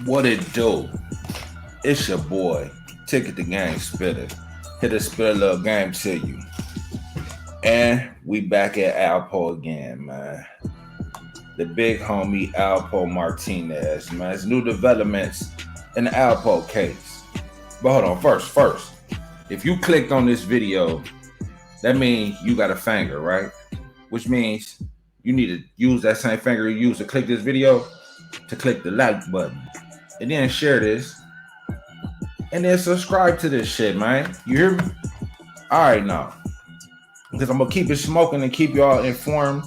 What it do? It's your boy, Ticket the Game Spitter. Here to spit a little game to you. And we back at Alpo again, man. The big homie Alpo Martinez, man. It's new developments in the Alpo case. But hold on, first. If you clicked on this video, that means you got a finger, right? Which means you need to use that same finger you used to click this video to click the like button. And then share this. And then subscribe to this shit, man. You hear me? Alright now. Because I'm gonna keep it smoking and keep y'all informed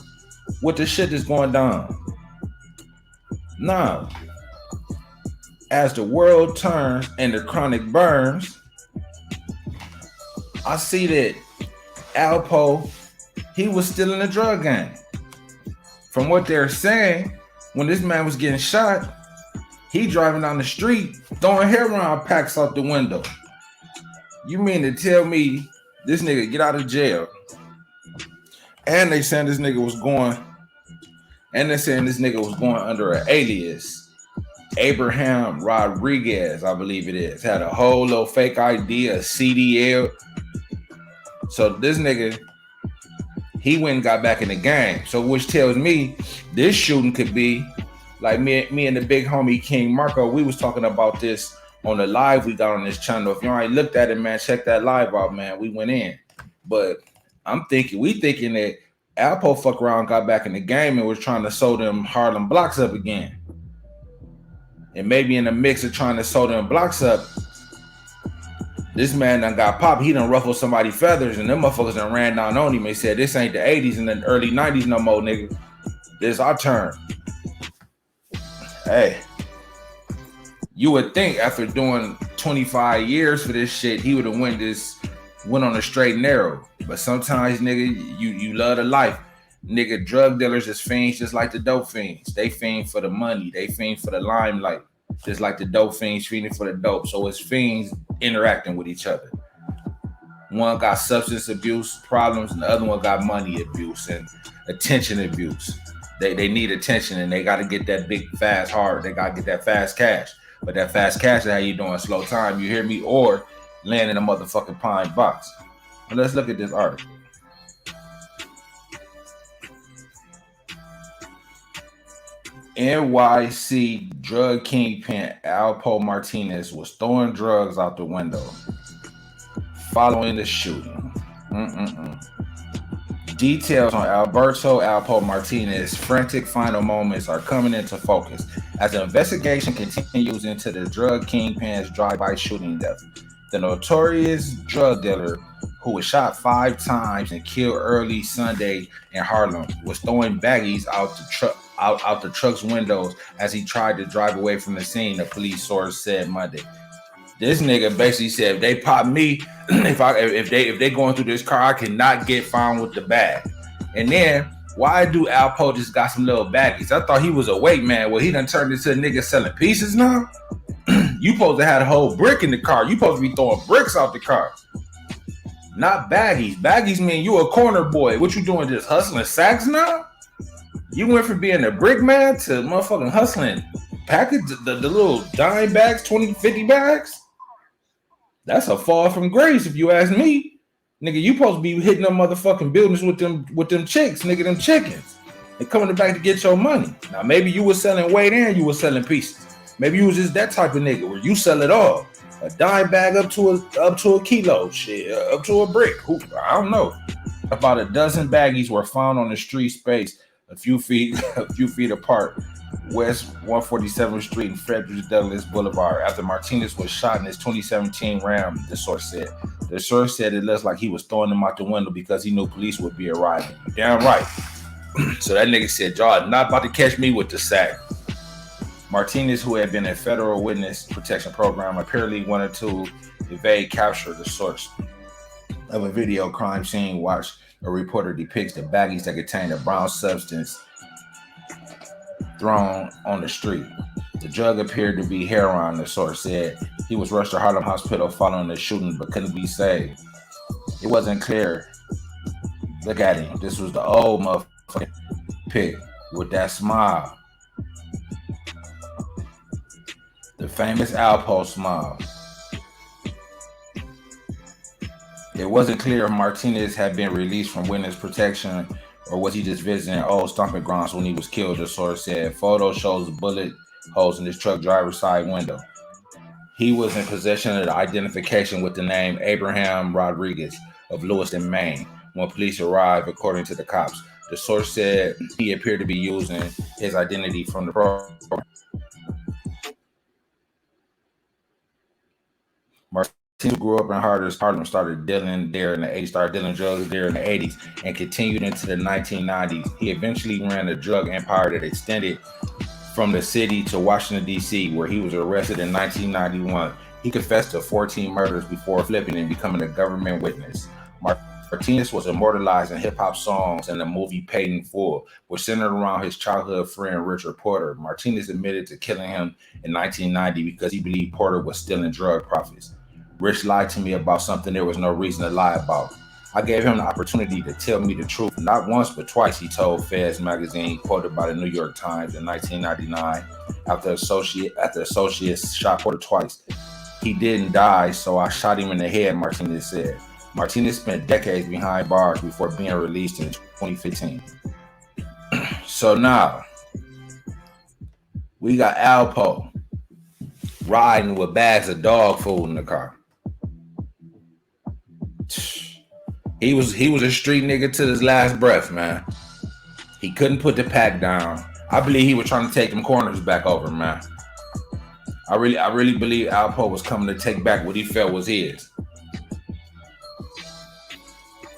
with the shit that's going down. Now, as the world turns and the chronic burns, I see that Alpo, he was still in the drug game. From what they're saying, when this man was getting shot, he driving down the street throwing heroin packs out the window. You mean to tell me this nigga get out of jail? And they saying this nigga was going under an alias. Abraham Rodriguez, I believe it is. Had a whole little fake ID, a CDL. So this nigga, he went and got back in the game. So which tells me this shooting could be like me and the big homie King Marco. We was talking about this on the live we got on this channel. If you already looked at it, man, check that live out, man. We went in. But we thinking that Alpo fuck around, got back in the game and was trying to sew them Harlem blocks up again. And maybe in the mix of trying to sew them blocks up, this man done got popped. He done ruffled somebody's feathers, and them motherfuckers done ran down on him and said, this ain't the 80s and the early 90s no more, nigga. This our turn. Hey, you would think after doing 25 years for this shit, he would have went on a straight and narrow. But sometimes, nigga, you love the life. Nigga, drug dealers is fiends just like the dope fiends. They fiend for the money. They fiend for the limelight. Just like the dope fiends fiending for the dope. So it's fiends interacting with each other. One got substance abuse problems and the other one got money abuse and attention abuse. They need attention and they got to get that big, fast, hard. They got to get that fast cash. But that fast cash is how you doing slow time. You hear me? Or land in a motherfucking pine box. But let's look at this article. NYC drug kingpin Alpo Martinez was throwing drugs out the window following the shooting. Details on Alpo Martinez's frantic final moments are coming into focus as the investigation continues into the drug kingpin's drive-by shooting death. The notorious drug dealer, who was shot 5 times and killed early Sunday in Harlem, was throwing baggies out the truck's windows as he tried to drive away from the scene, a police source said Monday. This nigga basically said, if they pop me, if they going through this car, I cannot get found with the bag. And then, why do Alpo just got some little baggies? I thought he was a weight man. Well, he done turned into a nigga selling pieces now? You supposed to have a whole brick in the car. You supposed to be throwing bricks out the car. Not baggies. Baggies mean you a corner boy. What you doing, just hustling sacks now? You went from being a brick man to motherfucking hustling package, the little dime bags, 20, 50 bags? That's a fall from grace if you ask me. Nigga, you supposed to be hitting them motherfucking buildings with them chicks, nigga, them chickens. And coming back to get your money. Now, maybe you was selling weight and you was selling pieces. Maybe you was just that type of nigga where you sell it all. A dime bag up to a kilo, shit, up to a brick. I don't know. About a dozen baggies were found on the street space a few feet apart, West 147th Street and Frederick Douglass Boulevard, after Martinez was shot in his 2017 Ram, the source said. The source said it looks like he was throwing them out the window because he knew police would be arriving. Damn right. So that nigga said, y'all not about to catch me with the sack. Martinez, who had been a federal witness protection program, apparently wanted to evade capture, the source of a video crime scene watch. A reporter depicts the baggies that contain a brown substance thrown on the street. The drug appeared to be heroin, the source said. He was rushed to Harlem Hospital following the shooting but couldn't be saved. It wasn't clear. Look at him. This was the old motherfucking pic with that smile. famous Alpo smile. It wasn't clear if Martinez had been released from witness protection or was he just visiting old stomping grounds when he was killed, the source said. Photo shows bullet holes in his truck driver's side window. He was in possession of the identification with the name Abraham Rodriguez of Lewiston, Maine, when police arrived, according to the cops. The source said he appeared to be using his identity from the program. Martinez grew up in Harlem, started dealing there in the 80s, started dealing drugs there in the 80s, and continued into the 1990s. He eventually ran a drug empire that extended from the city to Washington, D.C., where he was arrested in 1991. He confessed to 14 murders before flipping and becoming a government witness. Martinez was immortalized in hip-hop songs and the movie Paid in Full, which centered around his childhood friend Richard Porter. Martinez admitted to killing him in 1990 because he believed Porter was stealing drug profits. Rich lied to me about something there was no reason to lie about. I gave him the opportunity to tell me the truth, not once but twice, he told Feds magazine, quoted by the New York Times in 1999, after associates shot Porter twice. He didn't die, so I shot him in the head, Martinez said. Martinez spent decades behind bars before being released in 2015. So now, we got Alpo riding with bags of dog food in the car. He was a street nigga to his last breath, man. He couldn't put the pack down. I believe he was trying to take them corners back over, man. I really believe Alpo was coming to take back what he felt was his.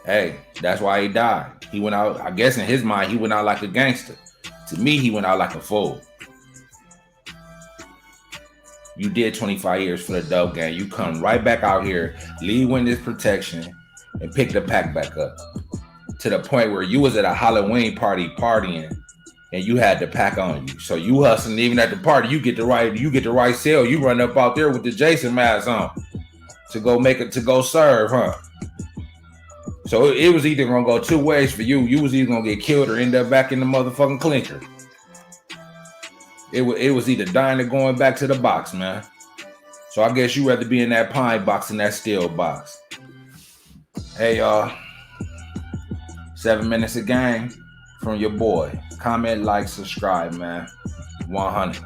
Hey, that's why he died. He went out, I guess in his mind, he went out like a gangster. To me, he went out like a fool. You did 25 years for the dope gang. You come right back out here, leave witness protection, and pick the pack back up. To the point where you was at a Halloween party partying and you had the pack on you. So you hustling even at the party, you get the right sale. You run up out there with the Jason mask on to go serve, huh? So it was either gonna go two ways for you. You was either gonna get killed or end up back in the motherfucking clincher. It was either dying or going back to the box, man. So I guess you rather be in that pine box than that steel box. Hey, y'all. 7 minutes of game from your boy. Comment, like, subscribe, man. 100.